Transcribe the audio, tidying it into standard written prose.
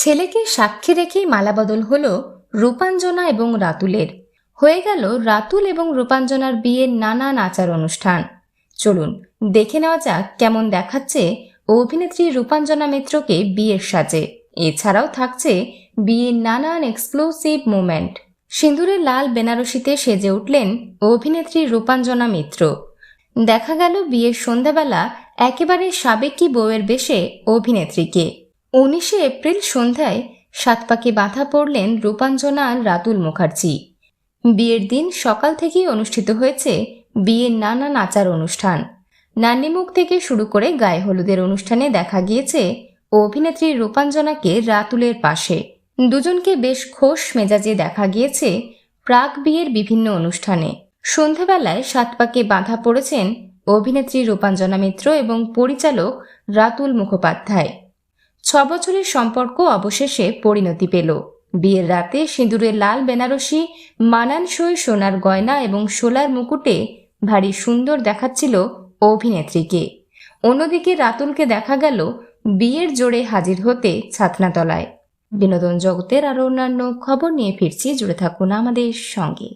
ছেলেকে সাক্ষী রেখেই মালাবদল হলো রূপাঞ্জনা এবং রাতুলের। হয়ে গেল রাতুল এবং রূপাঞ্জনার বিয়ের নানান আচার অনুষ্ঠান। চলুন দেখে নেওয়া যাক কেমন দেখাচ্ছে অভিনেত্রী রূপাঞ্জনা মিত্রকে বিয়ের সাজে। এছাড়াও থাকছে বিয়ের নানান এক্সক্লুসিভ মোমেন্ট। সিঁদুরের লাল বেনারসিতে সেজে উঠলেন অভিনেত্রী রূপাঞ্জনা মিত্র। দেখা গেল বিয়ের সন্ধ্যাবেলা একেবারে সাবেকি বউয়ের বেশে অভিনেত্রীকে। 19শে এপ্রিল সন্ধ্যায় সাত পাকে বাঁধা পড়লেন রূপাঞ্জনা আর রাতুল মুখার্জি। বিয়ের দিন সকাল থেকেই অনুষ্ঠিত হয়েছে বিয়ের নানান আচার অনুষ্ঠান। নান্নিমুখ থেকে শুরু করে গায়ে হলুদের অনুষ্ঠানে দেখা গিয়েছে অভিনেত্রী রূপাঞ্জনাকে রাতুলের পাশে। দুজনকে বেশ খোশ মেজাজে দেখা গিয়েছে প্রাক বিয়ের বিভিন্ন অনুষ্ঠানে। সন্ধ্যাবেলায় সাত পাকে বাঁধা পড়েছেন অভিনেত্রী রূপাঞ্জনা মিত্র এবং পরিচালক রাতুল মুখোপাধ্যায়। 6 বছরের সম্পর্ক অবশেষে পরিণতি পেল। বিয়ের রাতে সিঁদুরের লাল বেনারসি, মানানসই সোনার গয়না এবং শোলার মুকুটে ভারী সুন্দর দেখাচ্ছিল অভিনেত্রীকে। অন্যদিকে রাতুলকে দেখা গেল বিয়ের জোরে হাজির হতে ছাতনাতলায়। বিনোদন জগতের আরও অন্যান্য খবর নিয়ে ফিরছি, জুড়ে থাকুন আমাদের সঙ্গে।